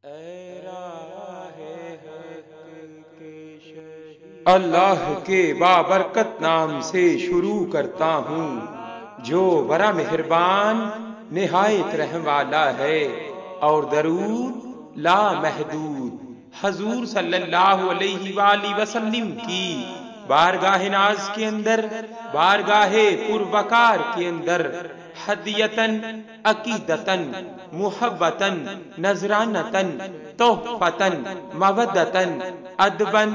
اے راہ حق کے شہید، اللہ کے بابرکت نام سے شروع کرتا ہوں جو بڑا مہربان نہایت رحم والا ہے، اور درود لا محدود حضور صلی اللہ علیہ وآلہ وسلم کی بارگاہ ناز کے اندر، بارگاہ پروقار کے اندر ہدیتن، عقیدتن، محبتن، نذرانتن، تحفتن، مودتن، ادبن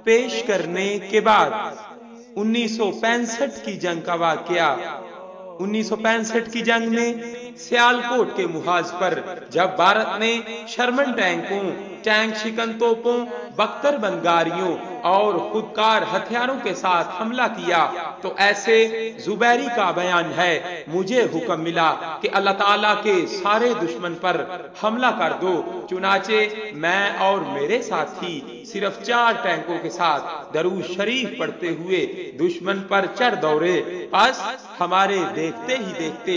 پیش کرنے کے بعد 1965 کی جنگ کا واقعہ 1965 کی جنگ میں سیالکوٹ کے محاذ پر جب بھارت نے شرمن ٹینکوں، ٹینک شکن توپوں، بختر بنگاریوں اور خودکار ہتھیاروں کے ساتھ حملہ کیا تو ایسے زبیری کا بیان ہے، مجھے حکم ملا کہ اللہ تعالیٰ کے سارے دشمن پر حملہ کر دو، چنانچہ میں اور میرے ساتھی صرف 4 ٹینکوں کے ساتھ درود شریف پڑھتے ہوئے دشمن پر چڑھ دوڑے۔ بس ہمارے دیکھتے ہی دیکھتے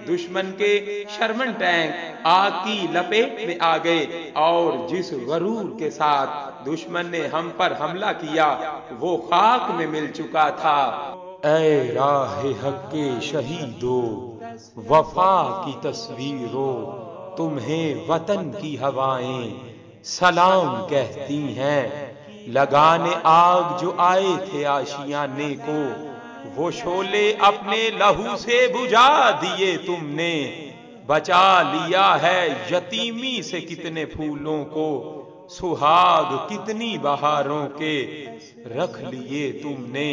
دشمن کے شرمن ٹینک آگ کی لپیٹ میں آ گئے، اور جس غرور کے ساتھ دشمن نے ہم پر حملہ کیا وہ خاک میں مل چکا تھا۔ اے راہ حق کے شہیدو، وفا کی تصویرو، تمہیں وطن کی ہوائیں سلام کہتی ہیں۔ لگانے آگ جو آئے تھے آشیانے کو، وہ شعلے اپنے لہو سے بجھا دیے تم نے۔ بچا لیا ہے یتیمی سے کتنے پھولوں کو، سہاگ کتنی بہاروں کے رکھ لیے تم نے۔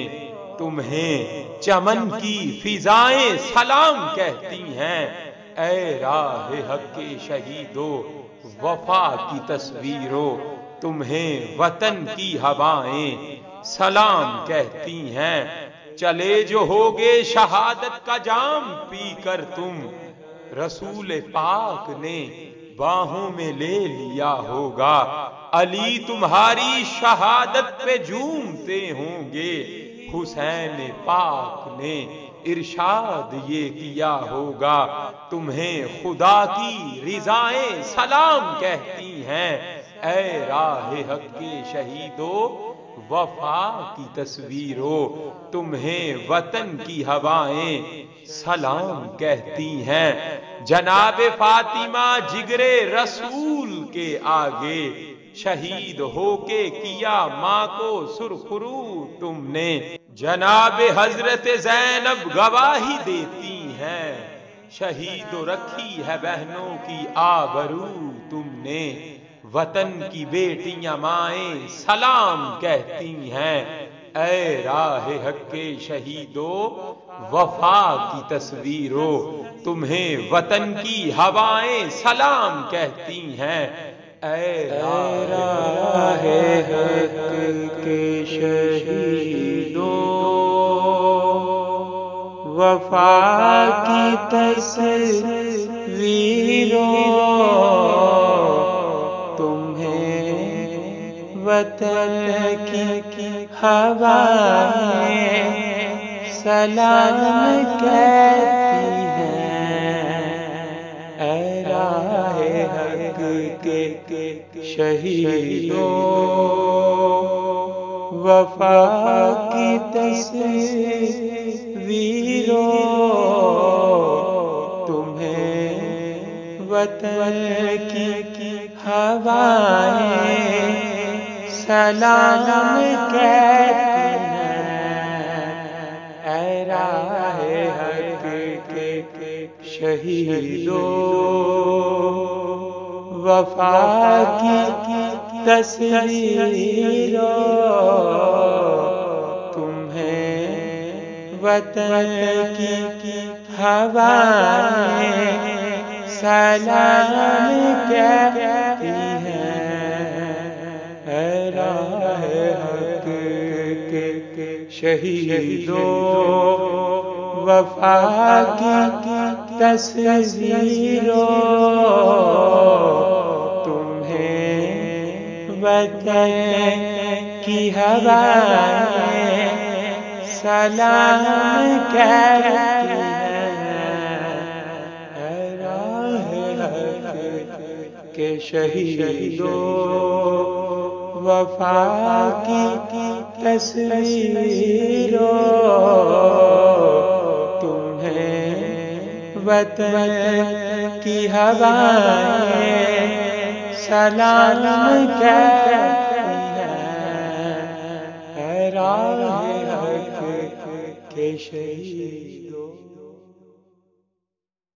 تمہیں چمن کی فضائیں سلام کہتی ہیں۔ اے راہ حق کے شہیدو، وفا کی تصویرو، تمہیں وطن کی ہوائیں سلام کہتی ہیں۔ چلے جو ہوگے شہادت کا جام پی کر تم، رسول پاک نے باہوں میں لے لیا ہوگا۔ علی تمہاری شہادت پہ جھومتے ہوں گے، حسین پاک نے ارشاد یہ کیا ہوگا۔ تمہیں خدا کی رضائیں سلام کہتی ہیں۔ اے راہ حق کے شہیدو، وفا کی تصویرو، تمہیں وطن کی ہوائیں سلام کہتی ہیں۔ جناب فاطمہ جگر رسول کے آگے شہید ہو کے کیا ماں کو سرخرو تم نے۔ جناب حضرت زینب گواہی دیتی ہیں، شہید رکھی ہے بہنوں کی آبرو تم نے۔ وطن کی بیٹیاں مائیں سلام کہتی ہیں۔ اے راہ حق کے شہیدو، وفا کی تصویرو، تمہیں وطن کی ہوائیں سلام کہتی ہیں۔ اے راہ حق کے شہیدو، وفا کی تصویرو، تمہیں وطن کی ہوائیں سلام کہتی ہیں۔ اے راہ حق کے شہیدو، وفا کی تصویرو، تمہیں وطن کی ہوائیں سلام کہتی ہیں۔ اے راہ حق کے شہیدو، وفا کی تصویرو، تمہیں وطن کی ہوائیں سلام کہتی ہیں۔ اے راہ حق کے شہیدو، وفا کی تصویرو، تمہیں وطن کی ہوائیں سلام کہتی ہیں۔ اے راہ حق کہ شہیدو وفا کی تصویرو تمہیں وطن کی ہوائیں سلام کہتی ہیں، اے راہ حق کے شہید۔